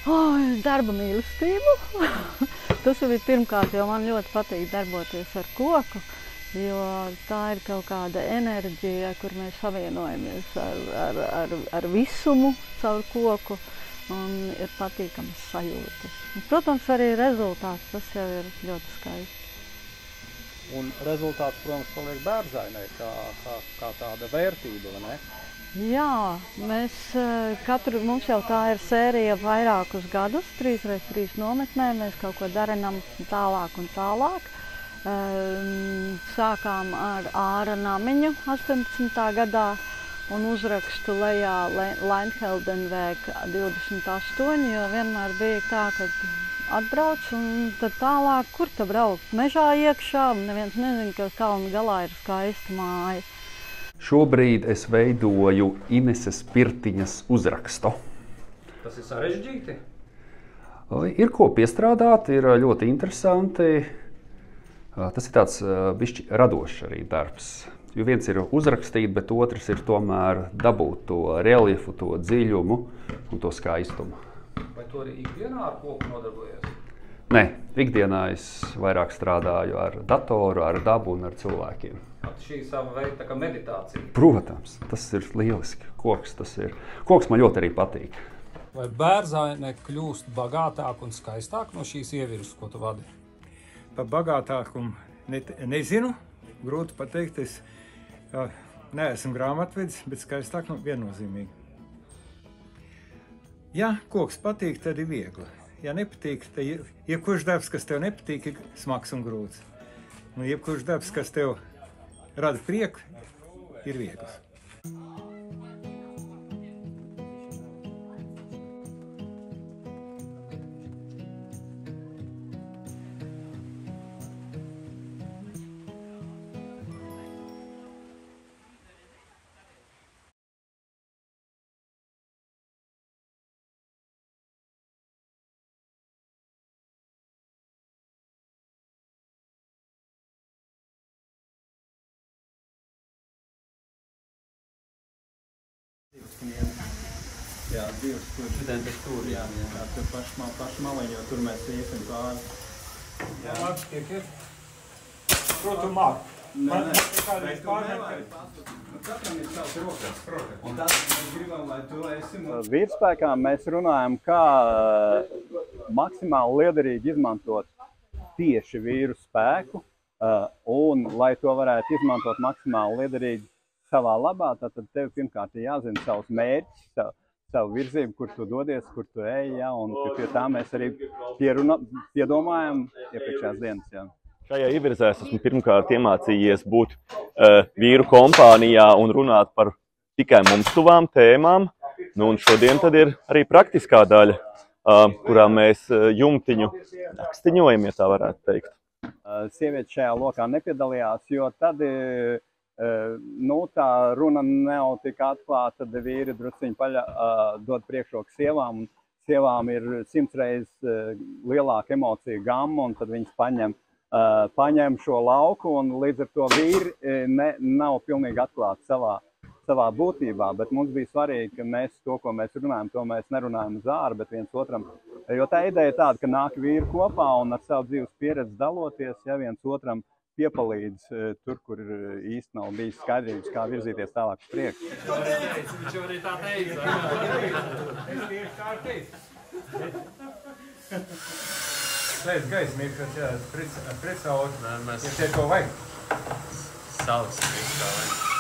Darba mīlestību. Tas bija pirmkārt, jo man ļoti patīk darboties ar koku, jo tā ir kaut kāda enerģija, kur mēs savienojamies ar visumu caur koku, un ir patīkamas sajūtas. Protams, arī rezultāts, tas jau ir ļoti skaisti. Un rezultāts, protams, paliek bērzainai kā tāda vērtība, vai ne? Jā, mums jau tā ir sērija vairākus gadus, 3x3 nometnē, mēs kaut ko darinām tālāk un tālāk. Sākām ar āra namiņu 18. gadā un uzrakstu lejā Leinheldenweg 28, jo vienmēr bija tā, ka atbrauc un tad tālāk, kur ta braukt? Mežā iekšā, un neviens nezina, ka kalna galā ir skaista māja. Šobrīd es veidoju Ineses Pirtiņas uzrakstu. Tas ir sarežģīti? Ir ko piestrādāt, ir ļoti interesanti. Tas ir tāds bišķi radošs arī darbs. Jo viens ir uzrakstīt, bet otrs ir tomēr dabūt to reliefu, to dziļumu un to skaistumu. Vai tu arī ikdienā ar koku nodarbojies? Nē, ikdienā es vairāk strādāju ar datoru, ar dabu un ar cilvēkiem. Šī sava veida tā kā meditācija. Protams, tas ir lieliski. Koks man ļoti arī patīk. Vai Bērzaine kļūst bagātāk un skaistāk no šīs ievirzes, ko tu vadi? Par bagātākumu nezinu, grūti pateikt. Es neesmu grāmatvedis, bet skaistāk viennozīmīgi. Ja koks patīk, tad ir viegli. Ja nepatīk, tad jebkurš darbs, kas tev nepatīk, ir smags un grūts. Un jebkurš darbs, kas tev rada prieku, ir viegls. Jā, divas tur, jā, tur paši maliņi, jo tur mēs iesim pāri. Jā, Marks tiek ir? Protu Mark. Nē, tu nevajag. Katram ir savs rokas. Un tas mēs gribam, lai tu esi. Vīrspēkā mēs runājam, kā maksimāli liederīgi izmantot tieši vīru spēku, un lai to varētu izmantot maksimāli liederīgi savā labā, tad tev pirmkārt ir jāzina savus mērķus, savu virzību, kur tu dodies, kur tu ej, jā, un pie tā mēs arī piedomājam iepriekšējās dienas, jā. Šajā ievirzē esmu pirmkārt iemācījies būt vīru kompānijā un runāt par tikai mums tuvām tēmām. Nu, un šodien tad ir arī praktiskā daļa, kurā mēs jumtiņu nakstiņojam, ja tā varētu teikt. Sievietes šajā lokā nepiedalījās, jo tad tā runa nav tik atklāta, tad vīri drusciņi dod priekšroku sievām. Sievām ir 100 reizes lielāka emocija gamma, un tad viņas paņem šo lauku, un līdz ar to vīri nav pilnīgi atklāti savā būtībā, bet mums bija svarīgi, ka mēs to, ko mēs runājam, to mēs nerunājam uz āru, bet viens otram. Jo tā ideja ir tāda, ka nāk vīri kopā un ar savu dzīves pieredzi daloties, ja viens otram piepalīdz tur, kur īsti nav bijis skaidrības, kā virzīties tālāk uz priekšu. Viņš jau arī tā teica. Es tieši tā teicu. Slēdz gaismīt, kas jāspric auto. Ja tev ko vajag? Savs, kā vajag.